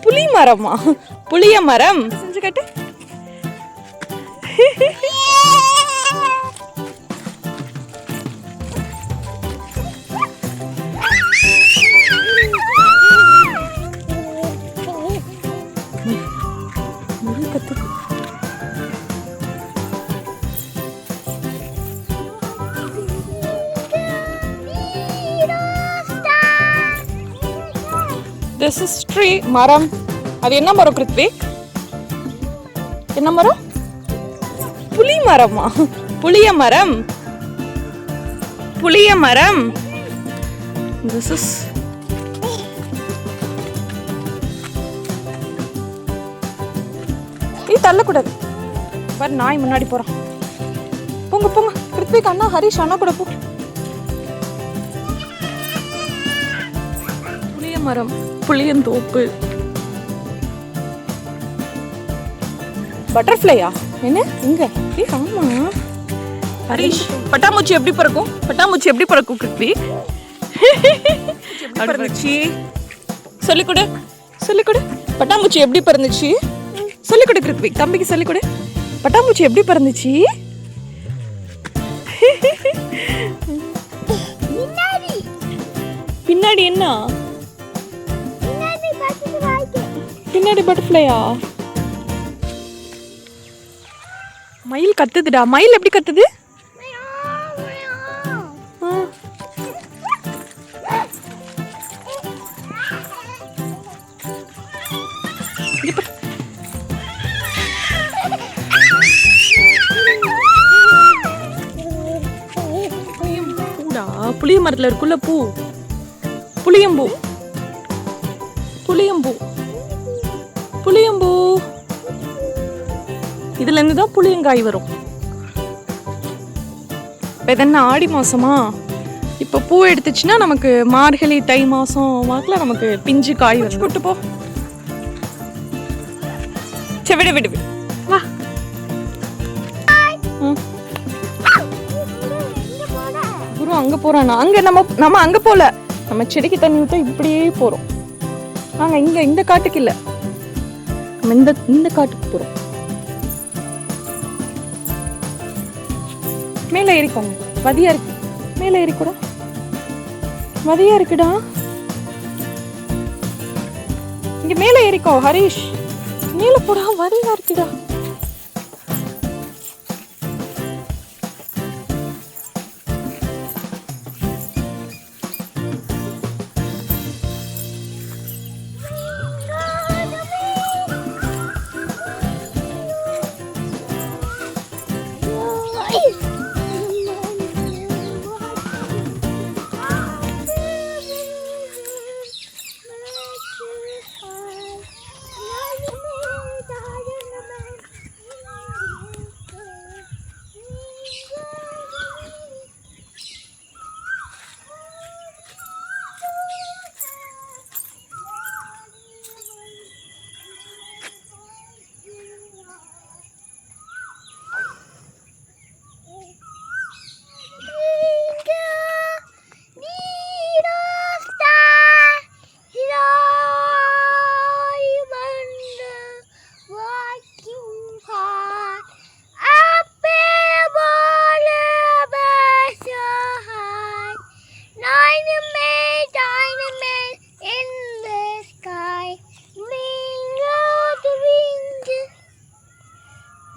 புளி மரமா? புளிய மரம் செஞ்சு காட்டு. This is tree மரம். அது என்ன மரம் கிருத்விக்? என்ன மரம்? புளி மரமா? புளிய மரம். புளிய மரம். This is தள்ளக்கூடாது. பாரு நாய் முன்னாடி போறான். போங்க போங்க கிருத்விக் அண்ணா ஹரிஷ் அண்ணா கூட போ. புளிய மரம், புளியந்தோப்பு. பட்டர்ஃப்ளையா? என்ன இங்க? ஆமா ஹரிஷ். பட்டாம்பூச்சி எப்படி பறக்கும்? பட்டாம்பூச்சி எப்படி பறக்கும் கிருத்விக்? எப்படி பறந்துச்சு? சொல்லிக் கொடு, சொல்லிக் கொடு. பட்டாம்பூச்சி எப்படி பறந்துச்சு? சொல்லிக் கொடு கிருத்விக், தம்பிக்கு சொல்லிக் கொடு. பட்டாம்பூச்சி எப்படி பறந்துச்சு? பின்னாடி என்ன? பின்னாடி பட்டர்ஃப்ளையா? மயில் கத்துதுடா. மயில் எப்படி கத்துது? புளிய மரத்துல இருக்குள்ள பூ புளியம்பூ. புளியம்பூ, புளியம்பூ. இதுல இருந்து தான் புளியங்காய் வரும். இப்போ இதென்ன ஆடி மாசமா? இப்போ பூ எடுத்துச்சுன்னா நமக்கு மார்கழி தை மாசம் வாக்கில் நமக்கு பிஞ்சு காய் வச்சு கூட்டு போ. சரி விடு விடு விடு. வா. குரு அங்க போறானா? அங்க நம்ம அங்க போல. நம்ம செடிக்கு தண்ணி ஊத்த இப்படியே போறோம். நாங்க இங்க இந்த காட்டுக்கு இல்ல, நம்ம இந்த காட்டுக்கு போறோம். மேல ஏறிக்கோங்க. வதியா இருக்கு. மேல ஏறிக்கூடா. வதியா இருக்குடா. இங்க மேல ஏறிக்கோ ஹரிஷ். மேல போடா. வதியா இருக்குடா.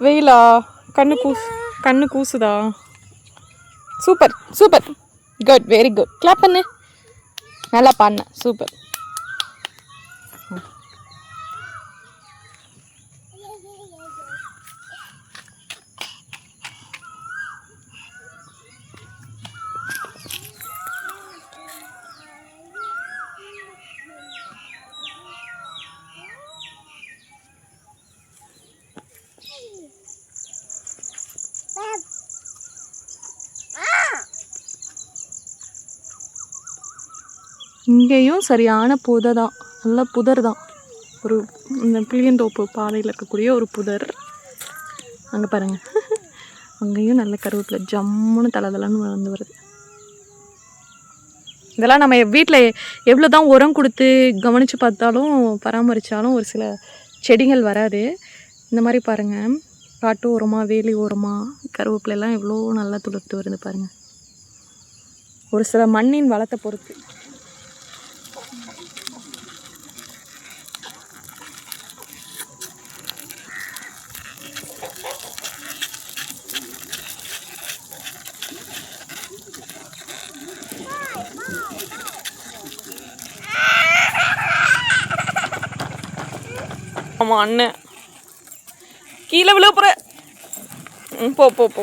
வெயிலா? கண்ணு கூசுதா? Super super, good, very good. Clap பண்ணு. நல்லா பாடின, சூப்பர். இங்கேயும் சரியான புதை தான், நல்ல புதர் தான். ஒரு இந்த புளியந்தோப்பு பாதையில் இருக்கக்கூடிய ஒரு புதர். அங்கே பாருங்கள், அங்கேயும் நல்ல கருவேப்பிலை ஜம்முன்னு தலை தலைன்னு வளர்ந்து வருது. இதெல்லாம் நம்ம வீட்டில் எவ்வளோ தான் உரம் கொடுத்து கவனித்து பார்த்தாலும் பராமரித்தாலும் ஒரு சில செடிகள் வராது. இந்த மாதிரி பாருங்கள், காட்டு ஓரமாக வேலி ஓரமாக கருவேப்பிலெல்லாம் எவ்வளோ நல்லா துளுர்த்து வருது பாருங்கள். ஒரு சில மண்ணின் வளத்தை பொறுத்து. ஆமாம் அண்ணன் கீழே விழ போகிற. போ போ போ.